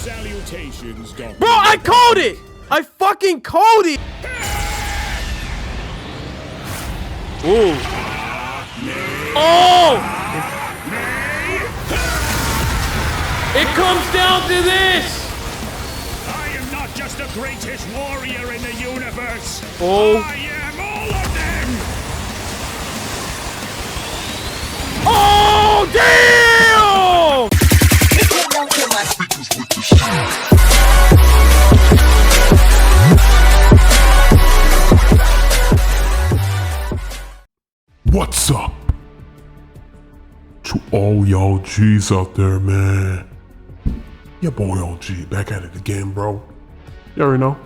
Salutations, Doctor. Bro, I called it! I fucking called it! Ooh. Oh! It comes down to this! I am not just the greatest warrior in the universe. Oh. I am all of them. Oh, damn! What's up? To all y'all G's out there, man. Your boy OG back at it again, bro. You already know.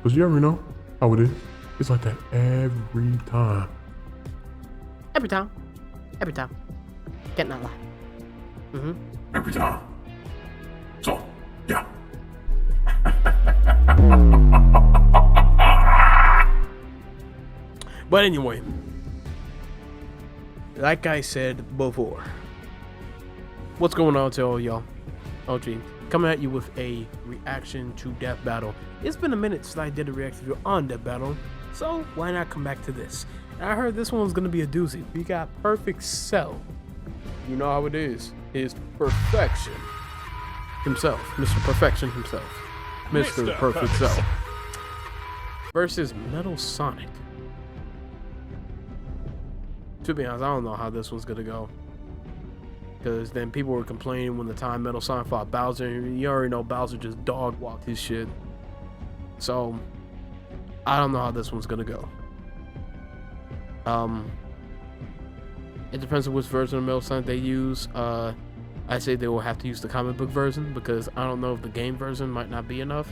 Cause you already know how it is. It's like that every time. Every time. Every time. Can't not lie. Every time. So, yeah. But anyway, like I said before, what's going on to all y'all? OG, coming at you with a reaction to Death Battle. It's been a minute since I did a reaction video on Death Battle, so why not come back to this? And I heard this one was going to be a doozy. We got Perfect Cell. You know how it is. His perfection himself. Mr. Perfection himself. Mr. Perfect Cell. Versus Metal Sonic. To be honest, I don't know how this one's gonna go. Because then people were complaining when the time Metal Sonic fought Bowser. And you already know Bowser just dog walked his shit. So, I don't know how this one's gonna go. It depends on which version of Metal Sonic they use. I say they will have to use the comic book version because I don't know if the game version might not be enough.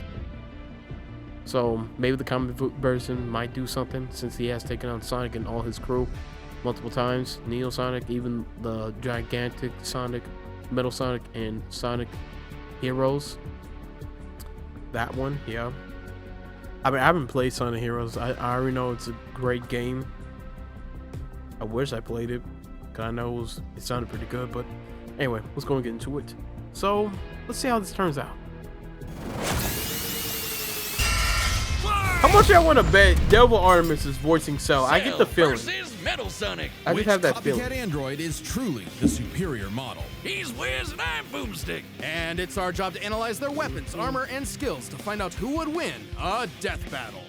So maybe the comic book version might do something since he has taken on Sonic and all his crew multiple times. Neo Sonic, even the gigantic Sonic, Metal Sonic, and Sonic Heroes. That one, yeah. I mean, I haven't played Sonic Heroes. I already know it's a great game. I wish I played it, because I know it sounded pretty good, but anyway, let's go and get into it. So, let's see how this turns out. How much I want to bet Devil Artemis is voicing Cell? I get the feeling. Metal Sonic. I just have that feeling. Copycat android is truly the superior model. He's Wiz and I'm Boomstick. And it's our job to analyze their weapons, armor, and skills to find out who would win a death battle.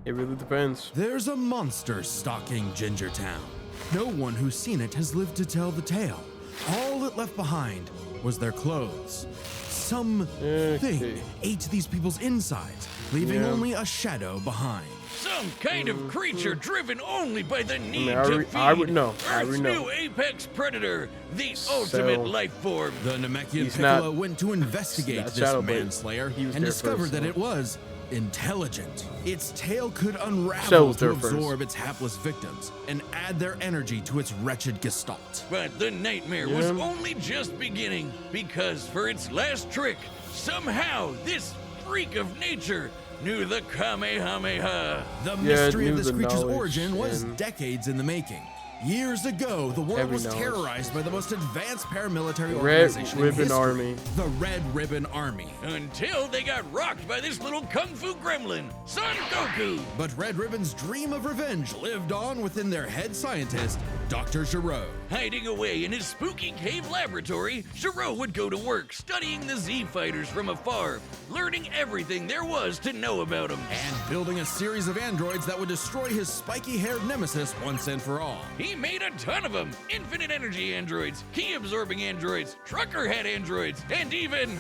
It really depends. There's a monster stalking Ginger Town. No one who's seen it has lived to tell the tale. All it left behind was their clothes. Something ate these people's insides, leaving only a shadow behind. Some kind of creature driven only by the need to feed. I would know. Earth's new apex predator, the ultimate life form. The Namekian Piccolo went to investigate this manslayer and discovered that it was intelligent. Its tail could unravel to absorb its hapless victims and add their energy to its wretched gestalt. But the nightmare was only just beginning, because for its last trick, somehow this freak of nature knew the Kamehameha. The mystery of this creature's origin was decades in the making. Years ago, the world was terrorized by the most advanced paramilitary organization in history, the Red Ribbon Army. Until they got rocked by this little kung fu gremlin, Son Goku. But Red Ribbon's dream of revenge lived on within their head scientist, Dr. Gero. Hiding away in his spooky cave laboratory, Gero would go to work studying the Z fighters from afar, learning everything there was to know about them, and building a series of androids that would destroy his spiky-haired nemesis once and for all. He made a ton of them. Infinite energy androids, key-absorbing androids, trucker head androids, and even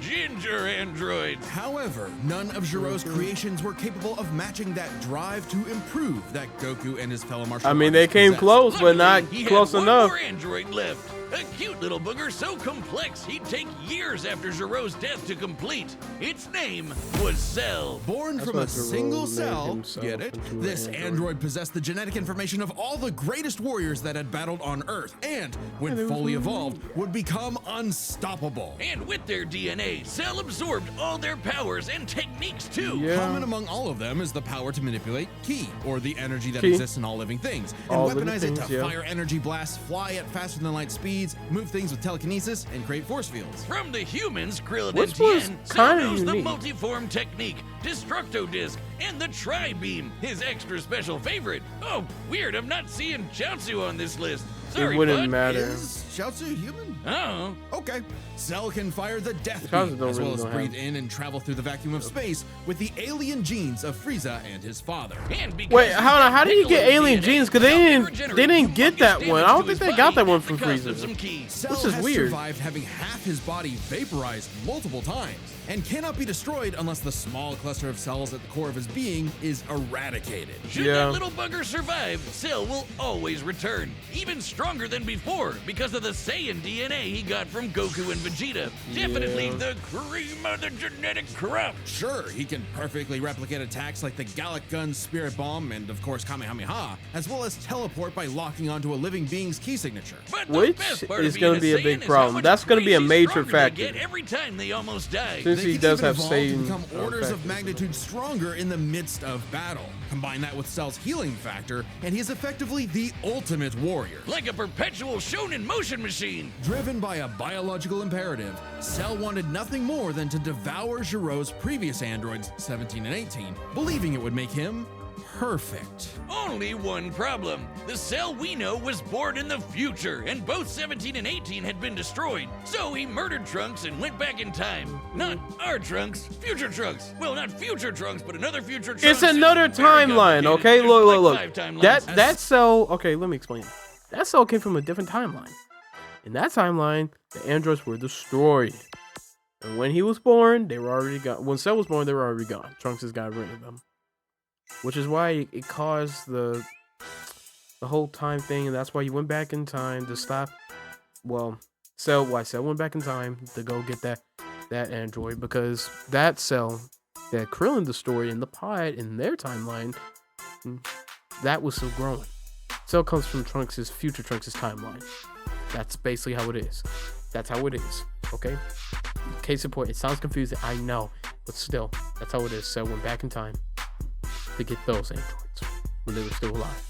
ginger androids. However, none of Gero's creations were capable of matching that drive to improve that Goku and his fellow martial artists. I mean, they came close, but not close enough. One more android left. A cute little booger so complex he'd take years after Gero's death to complete. Its name was Cell. Born from a single cell, get it? This android possessed the genetic information of all the greatest warriors that had battled on Earth, and when fully evolved, would become unstoppable. And with their DNA, day, Cell absorbed all their powers and techniques too. Yeah. Common among all of them is the power to manipulate Ki, or the energy that Ki. exists in all living things, and All living weaponize it things, to yeah. fire energy blasts, fly at faster than light speeds, move things with telekinesis, and create force fields. From the humans, Krillin Which and was Tien, Cell kinda knows the unique. multiform technique, Destructo Disc, and the Tri-Beam, his extra special favorite. Oh, weird, I'm not seeing Chaozu on this list. Sorry, It wouldn't bud. matter. Is Chaozu human? Oh. Okay. Cell can fire the Death Chaozu Beam, don't as really well as know breathe how. in and travel through the vacuum of space with the alien genes of Frieza and his father. And because Wait, he's how did he get Piccolo alien DNA, genes? Because they Cell never didn't generates get that humongous one. I damage don't to think his they got that body one at from the cost of Frieza. some Ki. Cell Which is has weird. survived having half his body vaporized multiple times and cannot be destroyed unless the small cluster of cells at the core of his being is eradicated. Should Yeah. that little bugger survive, Cell will always return, even stronger than before because of the Saiyan DNA he got from Goku and Vegeta. Definitely Yeah. the cream of the genetic crop. Sure, he can perfectly replicate attacks like the Gallic Gun, Spirit Bomb, and of course Kamehameha, as well as teleport by locking onto a living being's key signature. But the Which best part of is being gonna be a Saiyan big is problem. how much That's gonna be a crazy major stronger they factor. get every time they almost die. Since They he can does even have evolve to Saiyan become orders of factors. magnitude stronger in the midst of battle. Combine that with Cell's healing factor, and he is effectively the ultimate warrior. Like a perpetual shonen motion machine. Driven by a biological imperative, Cell wanted nothing more than to devour Giro's previous androids, 17 and 18, believing it would make him perfect. Only one problem. The Cell we know was born in the future, and both 17 and 18 had been destroyed. So he murdered Trunks and went back in time. Not our Trunks, future Trunks. Well, not future Trunks, but another future Trunks. It's another Very timeline, complicated. okay? There's Look, like look, 5 look. timelines. That cell. Okay, let me explain. That cell came from a different timeline. In that timeline, the androids were destroyed, and when he was born, they were already gone. When Cell was born, they were already gone. Trunks has got rid of them, which is why it caused the whole time thing, and that's why he went back in time to stop. Well, Cell went back in time to go get that android, because that Cell that Krillin destroyed in the pod in their timeline, that was still growing. Cell comes from future Trunks' timeline. That's basically how it is. That's how it is. Okay? Case in point, it sounds confusing, I know, but still, that's how it is. Cell went back in time to get those androids when they were still alive.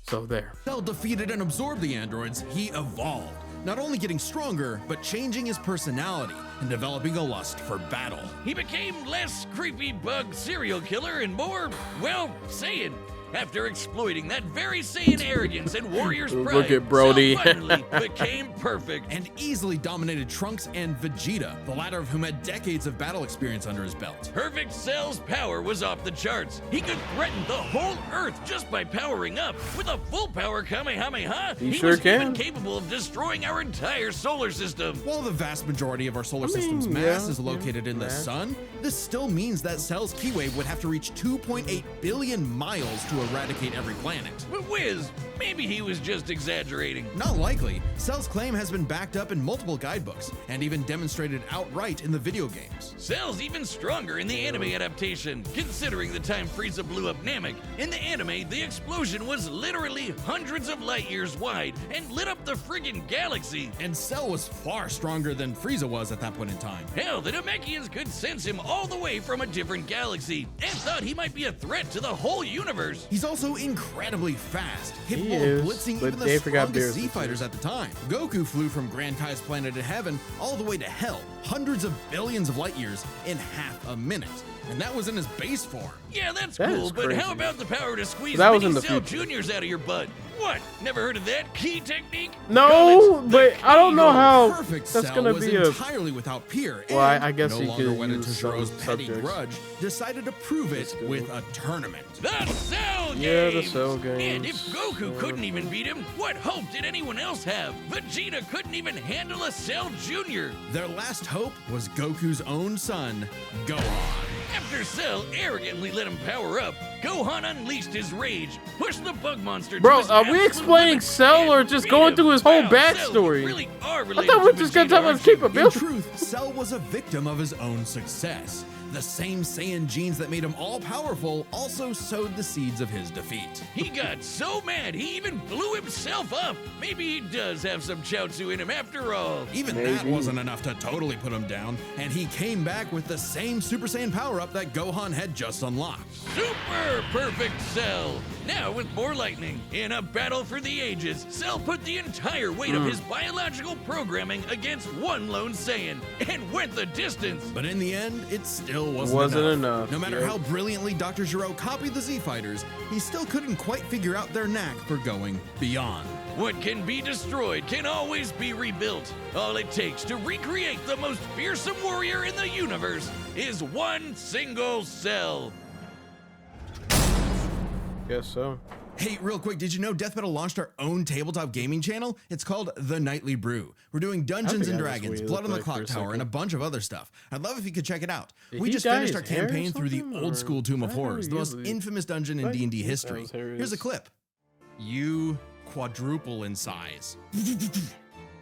So there. Cell defeated and absorbed the androids, he evolved. Not only getting stronger, but changing his personality and developing a lust for battle. He became less creepy bug serial killer and more, well, Saiyan. After exploiting that very Saiyan arrogance and warrior's pride, Look at Brody. Cell finally became perfect and easily dominated Trunks and Vegeta, the latter of whom had decades of battle experience under his belt. Perfect Cell's power was off the charts. He could threaten the whole Earth just by powering up. With a full power Kamehameha, He he sure was even can. capable of destroying our entire solar system. While the vast majority of our solar system's yeah, mass is located in the mass. sun, this still means that Cell's Ki wave would have to reach 2.8 billion miles to eradicate every planet. But Wiz, maybe he was just exaggerating. Not likely. Cell's claim has been backed up in multiple guidebooks and even demonstrated outright in the video games. Cell's even stronger in the anime adaptation, considering the time Frieza blew up Namek. In the anime, the explosion was literally hundreds of light years wide and lit up the friggin' galaxy. And Cell was far stronger than Frieza was at that point in time. Hell, the Namekians could sense him all the way from a different galaxy and thought he might be a threat to the whole universe. He's also incredibly fast, capable is, of blitzing but even the they forgot strongest Beerus Z fighters at the time. Goku flew from Grand Kai's planet of heaven all the way to hell, hundreds of billions of light years in half a minute. And that was in his base form. Yeah, that's That cool, is but crazy. how about the power to squeeze That was mini in the Cell future. Juniors out of your butt? What? Never heard of that key technique? No, Well, it's but the I don't know Key. how Perfect that's Cell gonna was be a. entirely without peer. Well, and I guess no he longer could went into use some Giro's petty subjects. grudge. Decided to prove it That's good. with a tournament. The Cell Yeah, the Games. Cell And Games. if Goku couldn't even beat him, what hope did anyone else have? Vegeta couldn't even handle a Cell Jr. Their last hope was Goku's own son, Gohan. After Cell arrogantly let him power up, Gohan unleashed his rage, pushed the bug monster to Bro, his are we absolute explaining limit, Cell or and just beat going him. through his whole Wow, Cell, backstory? you really are I related thought we to just gonna Vegeta, talk about aren't his you? capability. In truth, Cell was a victim of his own success. The same Saiyan genes that made him all-powerful also sowed the seeds of his defeat. He got so mad he even blew himself up. Maybe he does have some Chaozu in him after all. Even that wasn't enough to totally put him down, and he came back with the same Super Saiyan power-up that Gohan had just unlocked. Super Perfect Cell! Now with more lightning. In a battle for the ages, Cell put the entire weight of his biological programming against one lone Saiyan and went the distance. But in the end, it still wasn't enough. No matter how brilliantly Dr. Gero copied the Z-Fighters, he still couldn't quite figure out their knack for going beyond. What can be destroyed can always be rebuilt. All it takes to recreate the most fearsome warrior in the universe is one single cell. Guess so. Hey, real quick, did you know Death Metal launched our own tabletop gaming channel? It's called The Nightly Brew. We're doing Dungeons and Dragons, Blood on the Clock Tower, and a bunch of other stuff. I'd love if you could check it out. We just finished our campaign through the old school Tomb of Horrors, the most infamous dungeon in D&D history. Here's a clip. You quadruple in size.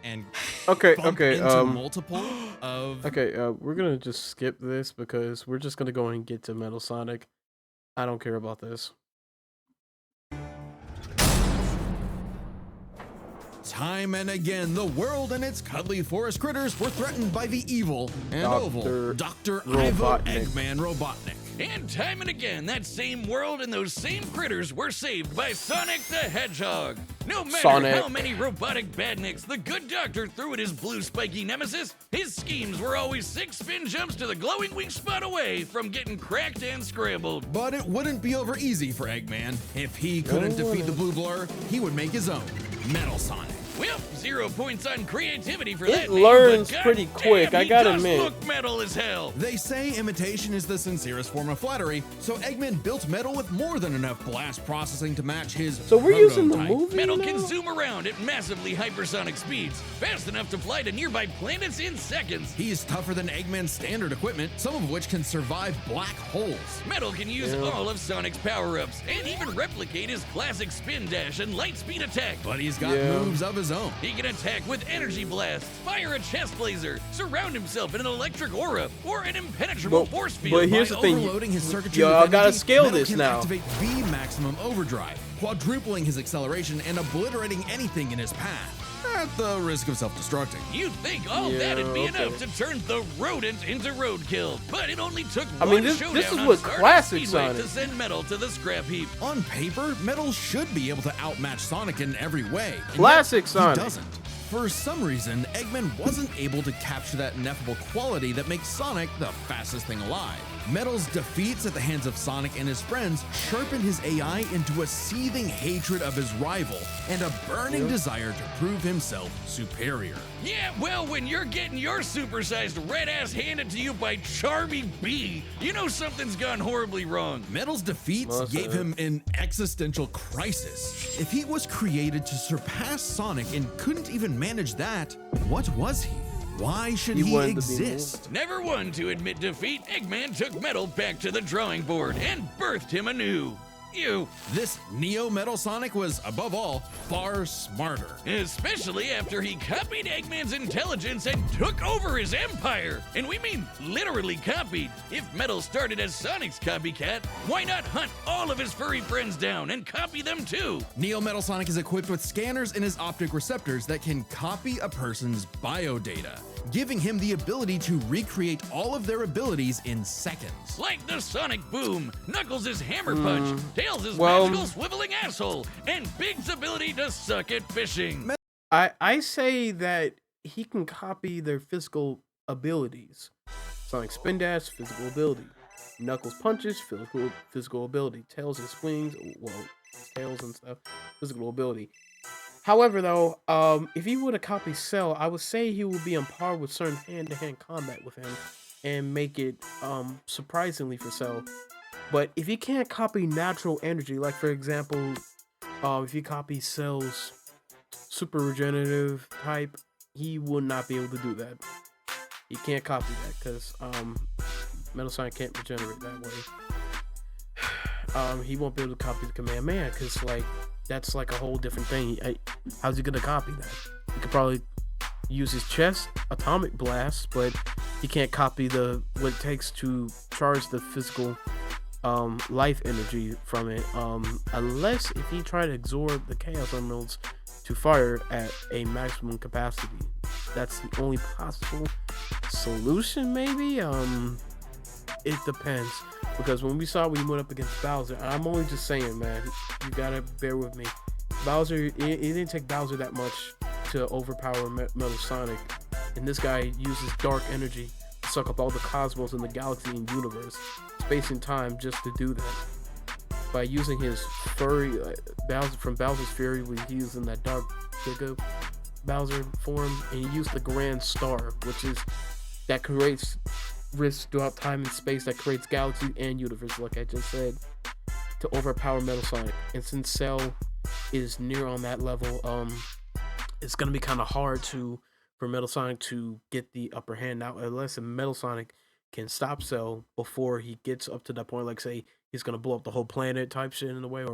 And into multiple of... Okay, we're gonna just skip this because we're just gonna go and get to Metal Sonic. I don't care about this. Time and again, the world and its cuddly forest critters were threatened by the evil and oval Dr. Ivo Eggman Robotnik. And time and again, that same world and those same critters were saved by Sonic the Hedgehog. No matter how many robotic badniks the good doctor threw at his blue spiky nemesis, his schemes were always 6 spin jumps to the glowing wing spot away from getting cracked and scrambled. But it wouldn't be over easy for Eggman. If he couldn't defeat the Blue Blur, he would make his own Metal Sonic. Well, 0 points on creativity for that. It learns pretty quick, I gotta admit. Look metal as hell. They say imitation is the sincerest form of flattery, so Eggman built Metal with more than enough blast processing to match his So we're using the movie Metal now? can zoom around at massively hypersonic speeds, fast enough to fly to nearby planets in seconds. He's tougher than Eggman's standard equipment, some of which can survive black holes. Metal can use all of Sonic's power-ups, and even replicate his classic spin dash and light speed attack. But he's got moves of his own. He can attack with energy blast, fire a chest laser, surround himself in an electric aura, or an impenetrable force field. But here's the thing, overloading his circuitry y'all gotta scale Metal this can now. activate V maximum overdrive, quadrupling his acceleration and obliterating anything in his path, at the risk of self-destructing. You'd think all that'd be enough to turn the rodent into roadkill, but it only took this showdown is on what Stardust classic Speedway Sonic. to send Metal to the scrap heap. On paper, Metal should be able to outmatch Sonic in every way. and Classic yet Sonic. He doesn't. For some reason, Eggman wasn't able to capture that ineffable quality that makes Sonic the fastest thing alive. Metal's defeats at the hands of Sonic and his friends sharpened his AI into a seething hatred of his rival and a burning desire to prove himself superior. Yeah, well, when you're getting your supersized red ass handed to you by Charmy B, you know something's gone horribly wrong. Metal's defeats gave him an existential crisis. If he was created to surpass Sonic and couldn't even manage that, what was he? Why should he exist? Never one to admit defeat, Eggman took Metal back to the drawing board and birthed him anew. This Neo Metal Sonic was, above all, far smarter. Especially after he copied Eggman's intelligence and took over his empire. And we mean literally copied. If Metal started as Sonic's copycat, why not hunt all of his furry friends down and copy them too? Neo Metal Sonic is equipped with scanners in his optic receptors that can copy a person's biodata, giving him the ability to recreate all of their abilities in seconds. Like the Sonic Boom, Knuckles' Hammer Punch, Tails' magical swiveling asshole, and Big's ability to suck at fishing. I say that he can copy their physical abilities. Sonic Spin Dash, physical ability. Knuckles punches, physical ability. Tails and swings, tails and stuff, physical ability. However, though, if he were to copy Cell, I would say he would be on par with certain hand-to-hand combat with him and make it surprisingly for Cell. But if he can't copy natural energy, like for example, if he copies Cell's super regenerative type, he would not be able to do that. He can't copy that because Metal Sonic can't regenerate that way. He won't be able to copy the Kamehameha because that's like a whole different thing. How's he gonna copy that? He could probably use his chest atomic blast, but he can't copy what it takes to recharge the physical life energy from it, unless if he tried to absorb the Chaos Emeralds to fire at a maximum capacity. That's the only possible solution, maybe. It depends, because when we went up against Bowser, I'm only just saying, man, you gotta bear with me. Bowser, it didn't take Bowser that much to overpower Metal Sonic, and this guy uses dark energy to suck up all the cosmos in the galaxy and universe, space and time, just to do that. By using his furry Bowser from Bowser's Fury, when he using that dark Giga Bowser form, and he used the Grand Star, which is that creates rifts throughout time and space, that creates galaxy and universe, like I just said, to overpower Metal Sonic. And since Cell is near on that level, it's gonna be kind of hard for Metal Sonic to get the upper hand now, unless Metal Sonic can stop Cell before he gets up to that point, like say he's gonna blow up the whole planet type shit in a way,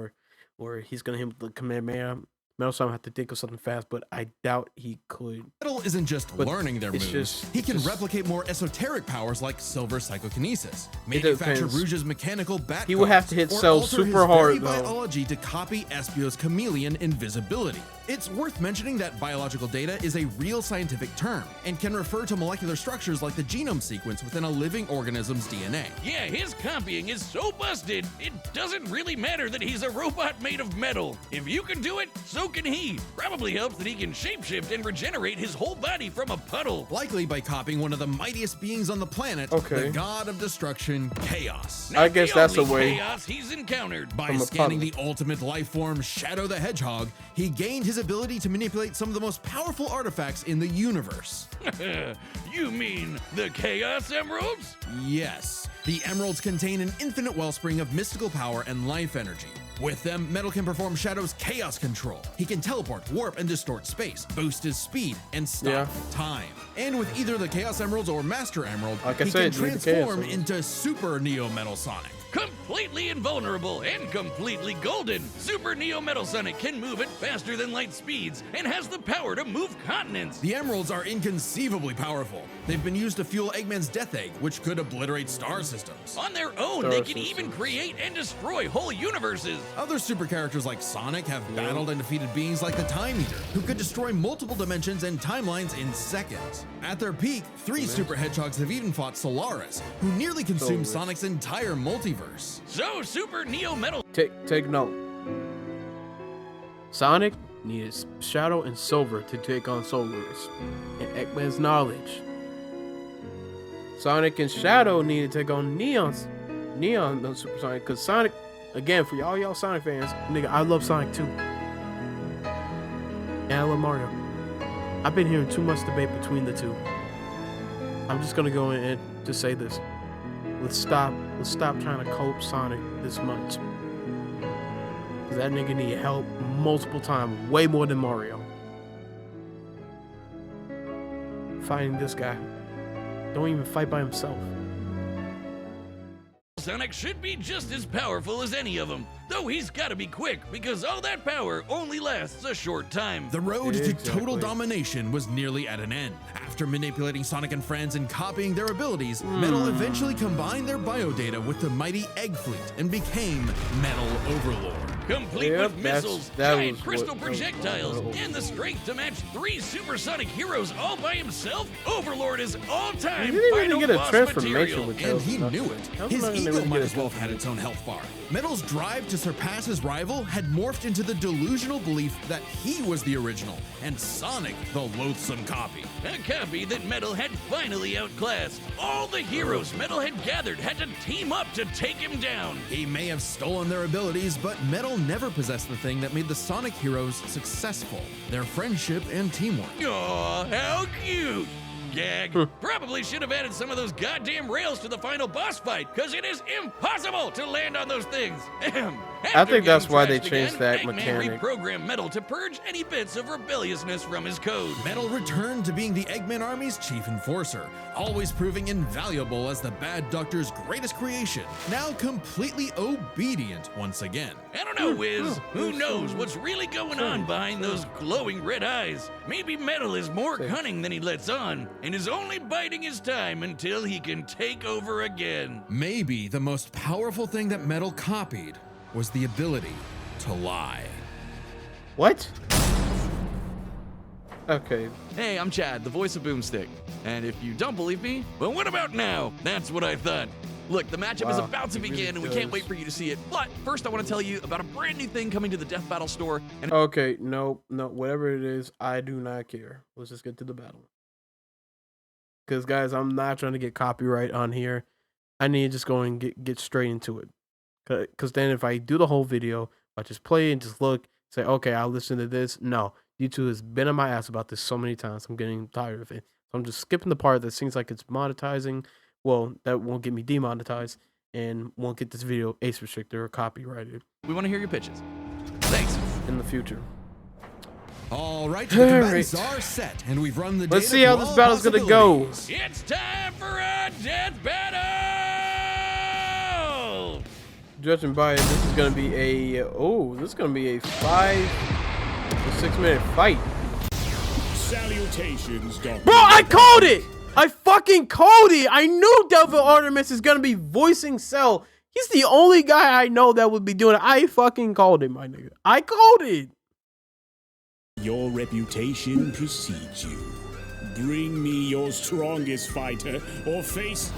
or he's gonna hit the Kamehameha. Metal Sonic have to think of something fast, but I doubt he could. Metal isn't just learning their moves. He can replicate more esoteric powers like Silver Psychokinesis, manufacture Rouge's mechanical bat. He would have to hit Cell super hard, though. Biology to copy Espio's chameleon invisibility. It's worth mentioning that biological data is a real scientific term and can refer to molecular structures like the genome sequence within a living organism's DNA. Yeah, his copying is so busted, it doesn't really matter that he's a robot made of metal. If you can do it, so can he. Probably helps that he can shapeshift and regenerate his whole body from a puddle. Likely by copying one of the mightiest beings on the planet, the god of destruction, Chaos. I guess that's a way. Chaos he's encountered. By scanning the ultimate life form, Shadow the Hedgehog, he gained his ability to manipulate some of the most powerful artifacts in the universe. You mean the Chaos Emeralds? Yes. The emeralds contain an infinite wellspring of mystical power and life energy. With them, Metal can perform Shadow's chaos control. He can teleport, warp, and distort space, boost his speed, and stop time. And with either the Chaos Emeralds or Master Emerald, he can transform into Super Neo Metal Sonic. Completely invulnerable and completely golden, Super Neo Metal Sonic can move at faster than light speeds and has the power to move continents. The emeralds are inconceivably powerful. They've been used to fuel Eggman's Death Egg, which could obliterate star systems. On their own, they can even create and destroy whole universes. Other super characters like Sonic have battled and defeated beings like the Time Eater, who could destroy multiple dimensions and timelines in seconds. At their peak, 3 Super Hedgehogs have even fought Solaris, who nearly consumed Sonic's entire multiverse. So Super Neo Metal. Take note. Sonic needed Shadow and Silver to take on Solaris and Eggman's knowledge. Sonic and Shadow needed to take on Neon no Super Sonic, because Sonic, again, for y'all Sonic fans, nigga, I love Sonic too. And I love Mario. I've been hearing too much debate between the two. I'm just gonna go in and just say this. Let's stop trying to cope Sonic this much. Cause that nigga need help multiple times, way more than Mario. Fighting this guy. Don't even fight by himself. Sonic should be just as powerful as any of them, though he's gotta be quick because all that power only lasts a short time. The road to total domination was nearly at an end. After manipulating Sonic and friends and copying their abilities, Metal eventually combined their biodata with the mighty Egg Fleet and became Metal Overlord. Complete with missiles, giant crystal projectiles, and the strength to match 3 supersonic heroes all by himself, Overlord is all-time final boss material. And he knew it. His ego might as well have had its own health bar. Metal's drive to surpass his rival had morphed into the delusional belief that he was the original, and Sonic the loathsome copy. A copy that Metal had finally outclassed. All the heroes Metal had gathered had to team up to take him down. He may have stolen their abilities, but Metal never possessed the thing that made the Sonic heroes successful: their friendship and teamwork. Aw, how cute! Gag. Probably should have added some of those goddamn rails to the final boss fight, because it is impossible to land on those things. I think that's why they changed that Eggman mechanic. reprogrammed Metal to purge any bits of rebelliousness from his code. Metal returned to being the Eggman Army's chief enforcer, always proving invaluable as the Bad Doctor's greatest creation, now completely obedient once again. I don't know, Wiz. Who knows what's really going on behind those glowing red eyes? Maybe Metal is more cunning than he lets on, and is only biding his time until he can take over again. Maybe the most powerful thing that Metal copied was the ability to lie. What? Okay. Hey, I'm Chad, the voice of Boomstick. And if you don't believe me, well, what about now? That's what I thought. Look, the matchup is about to begin, and we can't wait for you to see it. But first, I want to tell you about a brand new thing coming to the Death Battle store. And Okay, no, whatever it is, I do not care. Let's just get to the battle. Because, guys, I'm not trying to get copyright on here. I need to just go and get straight into it. Because then if I do the whole video, I just play and just look, say, okay, I'll listen to this. No, YouTube has been on my ass about this so many times. I'm getting tired of it. So I'm just skipping the part that seems like it's monetizing. Well, that won't get me demonetized and won't get this video age restricted or copyrighted. we want to hear your pitches. Thanks. In the future. All right, the combatants are set, and we've run the Let's data see how for this all battle's gonna go. possibilities. It's time for a death battle! Judging by it, this is gonna be a 5 to 6 minute fight. Salutations, Doctor. Bro, I called it! I fucking called it! I knew Delvin Artemis is gonna be voicing Cell. He's the only guy I know that would be doing it. I fucking called it, my nigga. I called it! Your reputation precedes you. Bring me your strongest fighter, or face...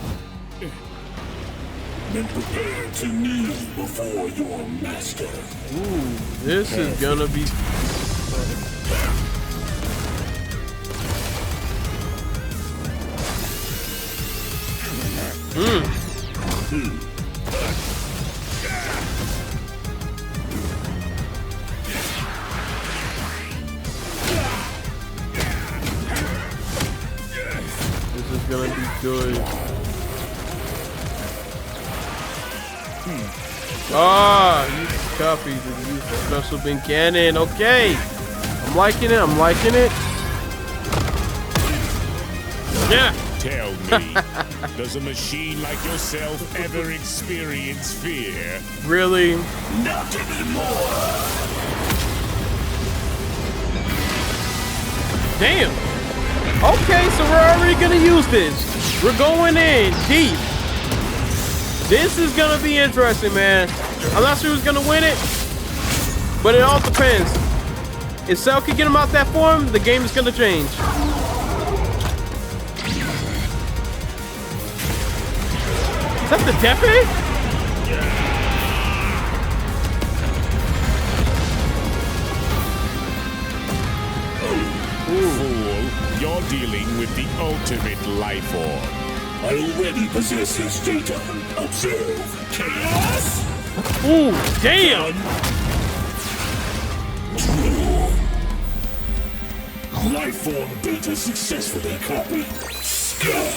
Then prepare to kneel before your master. Ooh, this is gonna be... This is gonna be good. Ah, use copy to use the special bin cannon. Okay, I'm liking it. I'm liking it. Yeah. Tell me, does a machine like yourself ever experience fear? Really? Not anymore. Damn. Okay, so we're already gonna use this. We're going in deep. This is gonna be interesting, man. I'm not sure who's gonna win it, but it all depends. If Cell can get him out that form, the game is gonna change. Is that the Death? Fool, you're dealing with the ultimate life form. I already possess his data. Observe chaos. Ooh, damn! Life form data successfully copied. Scum.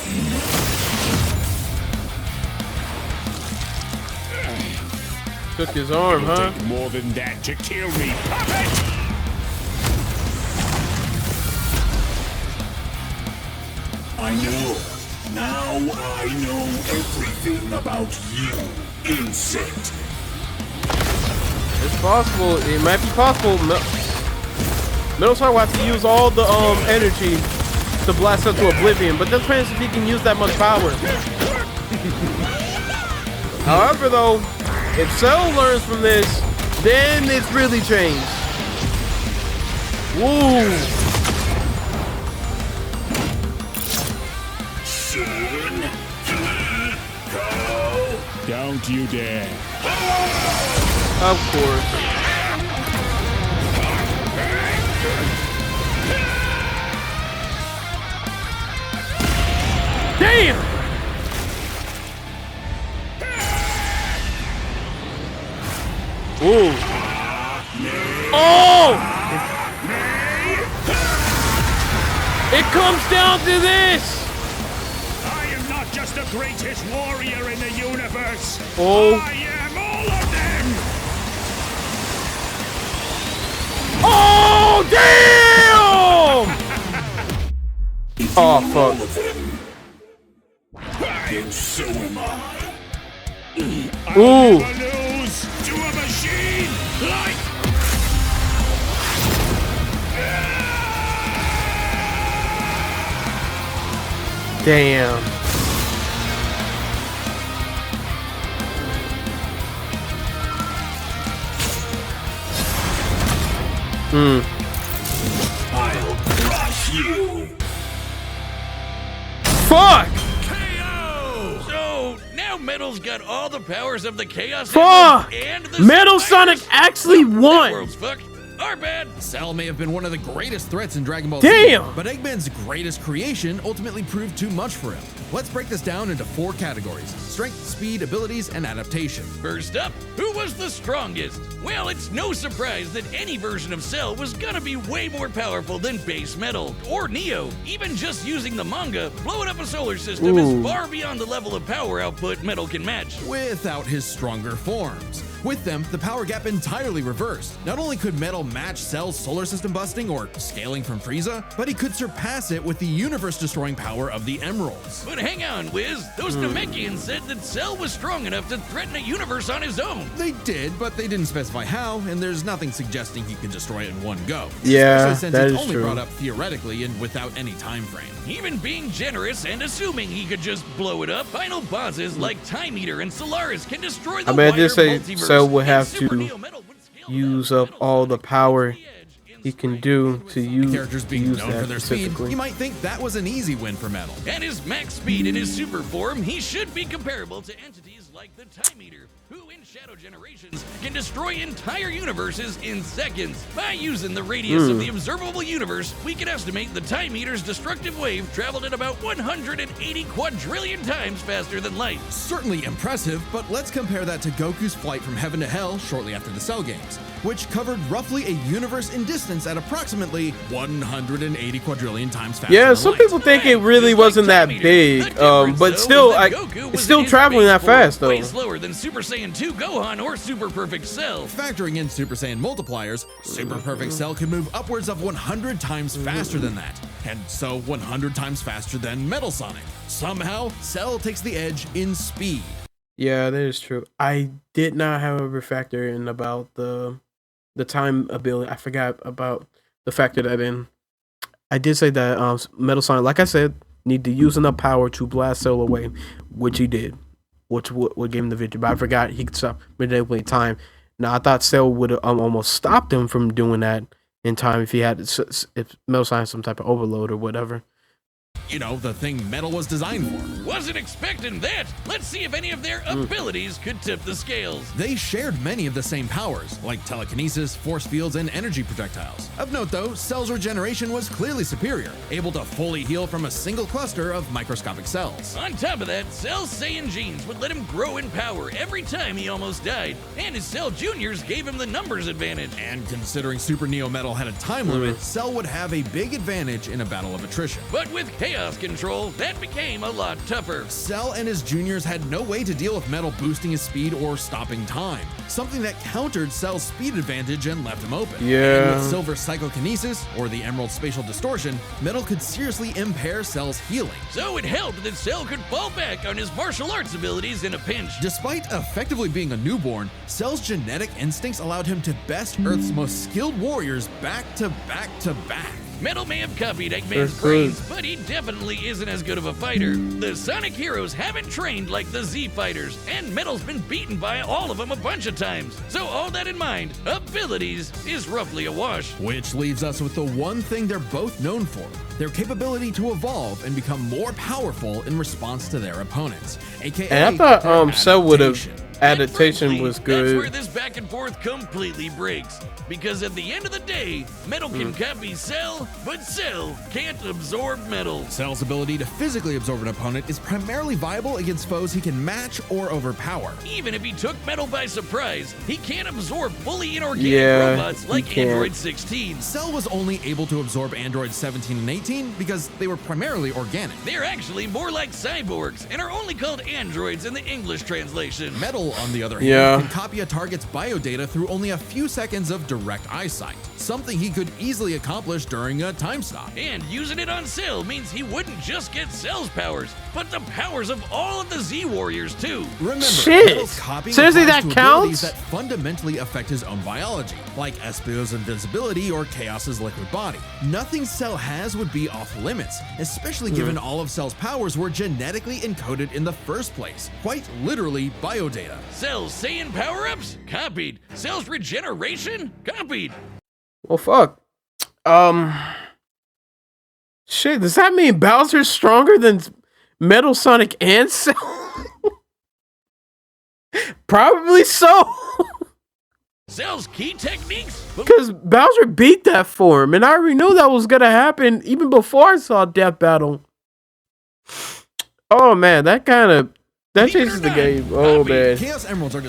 Took his arm, It'll huh? take more than that to kill me. Puppet! I know. Now I know everything about you, insect. It's possible. It might be possible. Metal Star will have to use all the energy to blast up to oblivion, but that depends if he can use that much power. However, though, if Cell learns from this, then it's really changed. Woo! Soon, 3, go! Don't you dare. Of course. Damn! Ooh. Oh! It comes down to this! I am not just the greatest warrior in the universe. Oh. I am all of them! Oh, damn! Oh, fuck. And so am I. Ooh. Never lose to a machine like. Damn. I'll crush you. Fuck! KO! So now Metal's got all the powers of the Chaos Fuck! Emerald and the Metal Spiders. Sonic actually That won. world's fucked. Our bad. Cell may have been one of the greatest threats in Dragon Ball Damn! Z, but Eggman's greatest creation ultimately proved too much for him. Let's break this down into 4 categories: strength, speed, abilities, and adaptation. First up, who was the strongest? Well, it's no surprise that any version of Cell was gonna be way more powerful than base Metal or Neo. Even just using the manga, blowing up a solar system Ooh. is far beyond the level of power output Metal can match. Without his stronger forms. With them, the power gap entirely reversed. Not only could Metal match Cell's solar system busting or scaling from Frieza, but he could surpass it with the universe-destroying power of the Emeralds. But hang on, Wiz. Those Namekians said that Cell was strong enough to threaten a universe on his own. They did, but they didn't specify how, and there's nothing suggesting he could destroy it in one go. Yeah, Especially since that it's is only true. brought up theoretically and without any time frame. Even being generous and assuming he could just blow it up, final bosses like Time Eater and Solaris can destroy the I mean, I wider did say multiverse, Cell would and have Super to Neo Metal would scale use down up Metal all the power to the edge in he can do to use, Characters being use known that for their speed, specifically. you might think that was an easy win for Metal. At his max speed in his super form, he should be comparable to entities like the Time Eater, who in Shadow Generations can destroy entire universes in seconds. By using the radius of the observable universe, we can estimate the Time Eater's destructive wave traveled at about 180 quadrillion times faster than light. Certainly impressive, but let's compare that to Goku's flight from heaven to hell shortly after the Cell games, which covered roughly a universe in distance at approximately 180 quadrillion times faster Yeah, than some light. people think it really Just like wasn't that Time Eater. big, The difference, but though, still, was that I, Goku it's was still in his traveling that base form, fast though. way slower than Super Saiyan 2 Gohan or Super Perfect Cell. Factoring in Super Saiyan multipliers, Super Perfect Cell can move upwards of 100 times faster than that, and so 100 times faster than Metal Sonic. Somehow, Cell takes the edge in speed. Yeah, that is true. I did not, however, factor in about the time ability. I forgot about the factor that in. I did say that Metal Sonic, like I said, need to use enough power to blast Cell away, which he did, which would give him the victory. But I forgot he could stop manipulating time. Now I thought Cell would have almost stopped him from doing that in time if he had if Metal Sonic had some type of overload or whatever. You know, the thing Metal was designed for. Wasn't expecting that. Let's see if any of their abilities could tip the scales. They shared many of the same powers, like telekinesis, force fields, and energy projectiles. Of note though, Cell's regeneration was clearly superior, able to fully heal from a single cluster of microscopic cells. On top of that, Cell's Saiyan genes would let him grow in power every time he almost died, and his Cell Juniors gave him the numbers advantage. And considering Super Neo Metal had a time limit, Cell would have a big advantage in a battle of attrition. But with Chaos Control, that became a lot tougher. Cell and his juniors had no way to deal with Metal boosting his speed or stopping time, something that countered Cell's speed advantage and left him open. Yeah. And with Silver Psychokinesis, or the Emerald Spatial Distortion, Metal could seriously impair Cell's healing. So it helped that Cell could fall back on his martial arts abilities in a pinch. Despite effectively being a newborn, Cell's genetic instincts allowed him to best Earth's most skilled warriors back to back to back. Metal may have copied Eggman's That's good. brains, but he definitely isn't as good of a fighter. The Sonic heroes haven't trained like the Z fighters, and Metal's been beaten by all of them a bunch of times. So all that in mind, abilities is roughly a wash. Which leaves us with the one thing they're both known for, their capability to evolve and become more powerful in response to their opponents, aka And I thought their Cell would have adaptation. adaptation Frankly, was That's where good. this back and forth completely breaks. Because at the end of the day, Metal can copy Cell, but Cell can't absorb Metal. Cell's ability to physically absorb an opponent is primarily viable against foes he can match or overpower. Even if he took Metal by surprise, he can't absorb fully inorganic Yeah, robots he like can't. Android 16. Cell was only able to absorb androids 17 and 18 because they were primarily organic. They're actually more like cyborgs and are only called androids in the English translation. Metal Metal, on the other hand, can copy a target's biodata through only a few seconds of direct eyesight, something he could easily accomplish during a time stop. And using it on Cell means he wouldn't just get Cell's powers, but the powers of all of the Z Warriors too. Remember, Metal's copying seriously, that counts? that fundamentally affect his own biology, like Espio's invincibility or Chaos's liquid body. Nothing Cell has would be off limits, especially given all of Cell's powers were genetically encoded in the first place. Quite literally biodata. Cell's Saiyan power-ups? Copied. Cell's regeneration? Copied. Well, fuck. Shit, does that mean Bowser's stronger than Metal Sonic and Cell? Probably so. Cell's key techniques? Because Bowser beat that form, and I already knew that was gonna happen even before I saw Death Battle. Oh man, that changes the game. Oh man,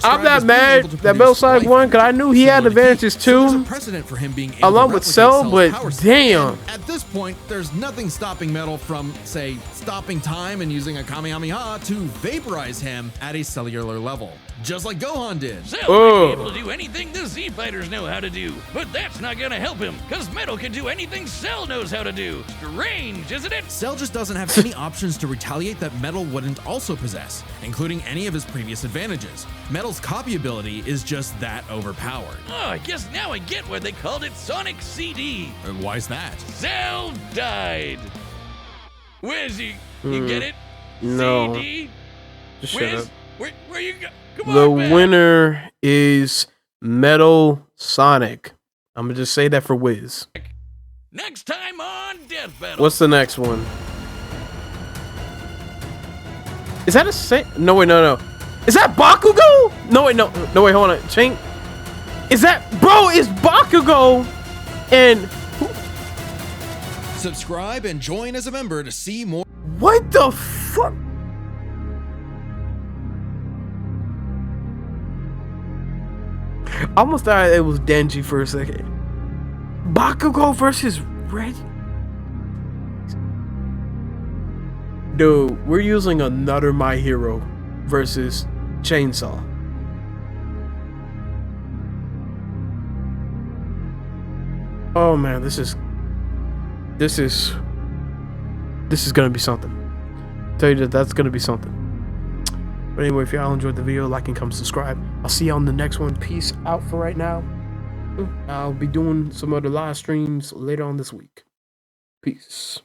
I'm not mad that Metal Sonic won because I knew he had advantages too, for him being along with Cell. But damn, at this point, there's nothing stopping Metal from, say, stopping time and using a Kamehameha to vaporize him at a cellular level, just like Gohan did. Cell might be able to do anything the Z Fighters know how to do, but that's not gonna help him because Metal can do anything Cell knows how to do. Strange, isn't it? Cell just doesn't have any options to retaliate that Metal wouldn't also possess, including any of his previous advantages. Metal's copy ability is just that overpowered. Oh, I guess now I get why they called it Sonic CD. Why's that? Cell died. Where's he? You get it? No. CD? Just shut up. Where you go? The winner is Metal Sonic. I'm gonna just say that for Wiz. Next time on Death Battle. What's the next one? Is that a same? No wait, no. Is that Bakugo? No wait, no wait, hold on. Chink. Is that, bro? Is Bakugo and subscribe and join as a member to see more. What the fuck? I almost thought it was Denji for a second. Bakugo versus Red. Dude, we're using another My Hero versus Chainsaw. Oh man, this is gonna be something. I'll tell you that's gonna be something. But anyway, if y'all enjoyed the video, like and comment, subscribe. I'll see you on the next one. Peace out for right now. I'll be doing some other live streams later on this week. Peace.